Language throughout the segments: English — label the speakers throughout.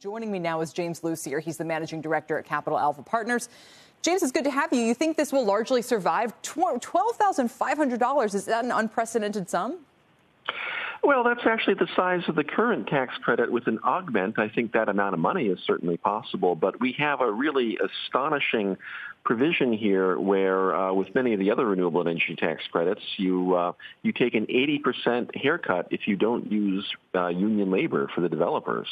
Speaker 1: Joining me now is James Lucier. He's the managing director at Capital Alpha Partners. James, it's good to have you. You think this will largely survive? $12,500, is that an unprecedented sum?
Speaker 2: Well, that's actually the size of the current tax credit. With an augment, I think that amount of money is certainly possible. But we have a really astonishing provision here where, with many of the other renewable energy tax credits, you take an 80% haircut if you don't use union labor for the developers.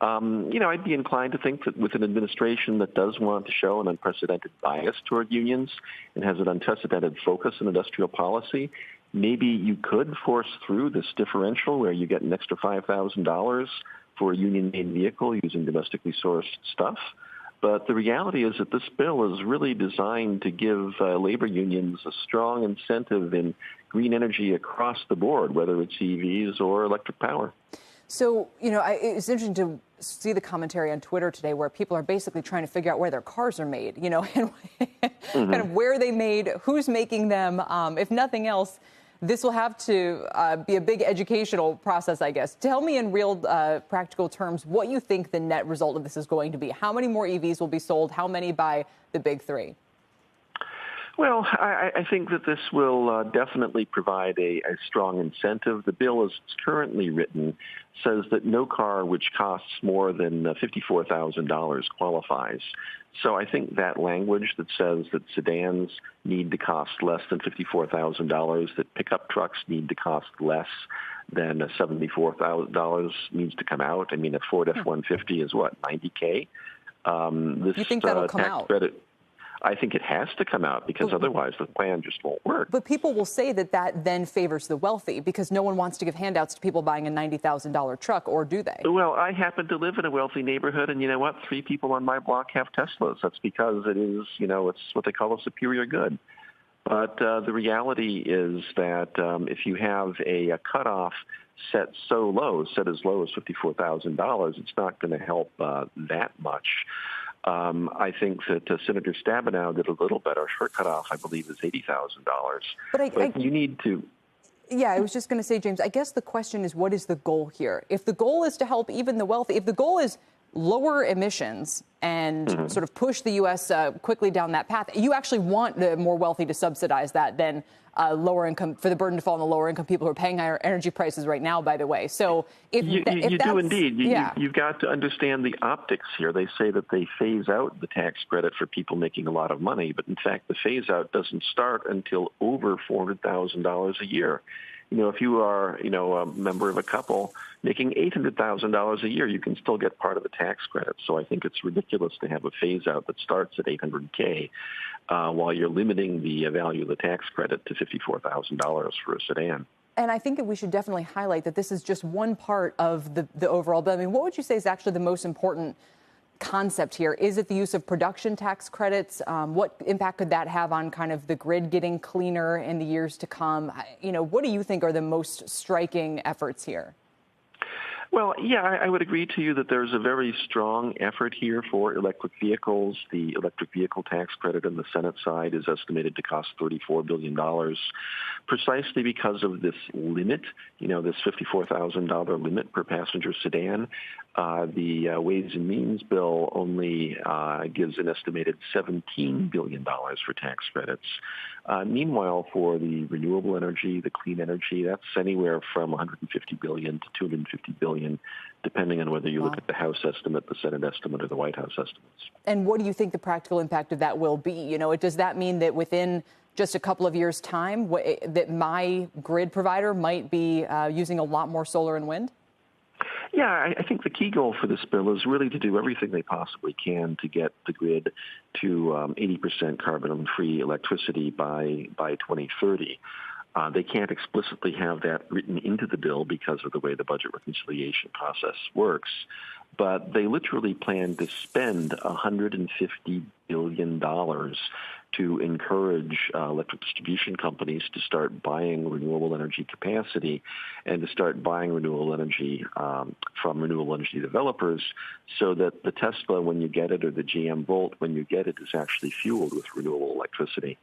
Speaker 2: I'd be inclined to think that with an administration that does want to show an unprecedented bias toward unions and has an unprecedented focus on industrial policy, maybe you could force through this differential where you get an extra $5,000 for a union-made vehicle using domestically sourced stuff. But the reality is that this bill is really designed to give labor unions a strong incentive in green energy across the board, whether it's EVs or electric power.
Speaker 1: So, it's interesting to see the commentary on Twitter today where people are basically trying to figure out where their cars are made, and kind of where they made, who's making them. If nothing else, this will have to be a big educational process, I guess. Tell me in real practical terms what you think the net result of this is going to be. How many more EVs will be sold? How many by the big three?
Speaker 2: Well, I think that this will definitely provide a strong incentive. The bill as it's currently written says that no car which costs more than $54,000 qualifies. So I think that language that says that sedans need to cost less than $54,000, that pickup trucks need to cost less than $74,000 needs to come out. I mean, a Ford F-150 is what, $90K?
Speaker 1: You think that'll come out?
Speaker 2: Credit, I think it has to come out because otherwise the plan just won't work.
Speaker 1: But people will say that then favors the wealthy because no one wants to give handouts to people buying a $90,000 truck, or do they?
Speaker 2: Well, I happen to live in a wealthy neighborhood, and you know what? 3 people on my block have Teslas. That's because it is, it's what they call a superior good. But the reality is that if you have a cutoff set as low as $54,000, it's not going to help that much. I think that Senator Stabenow did a little better. Her cutoff, I believe, is $80,000. But you need to.
Speaker 1: Yeah, I was just going to say, James, I guess the question is, what is the goal here? If the goal is to help even the wealthy, if the goal is lower emissions and sort of push the U.S. Quickly down that path, you actually want the more wealthy to subsidize that than lower income, for the burden to fall on the lower income people who are paying higher energy prices right now, by the way. So if
Speaker 2: you do indeed. You've got to understand the optics here. They say that they phase out the tax credit for people making a lot of money, but in fact, the phase out doesn't start until over $400,000 a year. If you are, a member of a couple making $800,000 a year, you can still get part of the tax credit. So I think it's ridiculous to have a phase out that starts at $800K while you're limiting the value of the tax credit to $54,000 for a sedan.
Speaker 1: And I think that we should definitely highlight that this is just one part of the overall bill. I mean, what would you say is actually the most important concept here? Is it the use of production tax credits? What impact could that have on kind of the grid getting cleaner in the years to come? What do you think are the most striking efforts here?
Speaker 2: Well, yeah, I would agree to you that there's a very strong effort here for electric vehicles. The electric vehicle tax credit on the Senate side is estimated to cost $34 billion, precisely because of this limit, this $54,000 limit per passenger sedan. The Ways and Means bill only gives an estimated $17 billion for tax credits. Meanwhile, for the renewable energy, the clean energy, that's anywhere from $150 billion to $250 billion, depending on whether you look at the House estimate, the Senate estimate, or the White House estimates. And
Speaker 1: what do you think the practical impact of that will be? Does that mean that within just a couple of years' time, that my grid provider might be using a lot more solar and wind?
Speaker 2: Yeah, I think the key goal for this bill is really to do everything they possibly can to get the grid to 80% carbon-free electricity by 2030. They can't explicitly have that written into the bill because of the way the budget reconciliation process works, but they literally plan to spend $150 billion to encourage electric distribution companies to start buying renewable energy capacity and to start buying renewable energy from renewable energy developers so that the Tesla, when you get it, or the GM Volt, when you get it, is actually fueled with renewable electricity.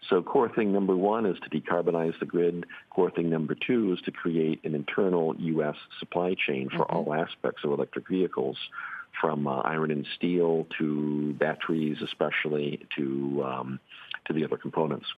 Speaker 2: So core thing number one is to decarbonize the grid. Core thing number two is to create an internal U.S. supply chain for all aspects of electric vehicles from iron and steel to batteries, especially to the other components.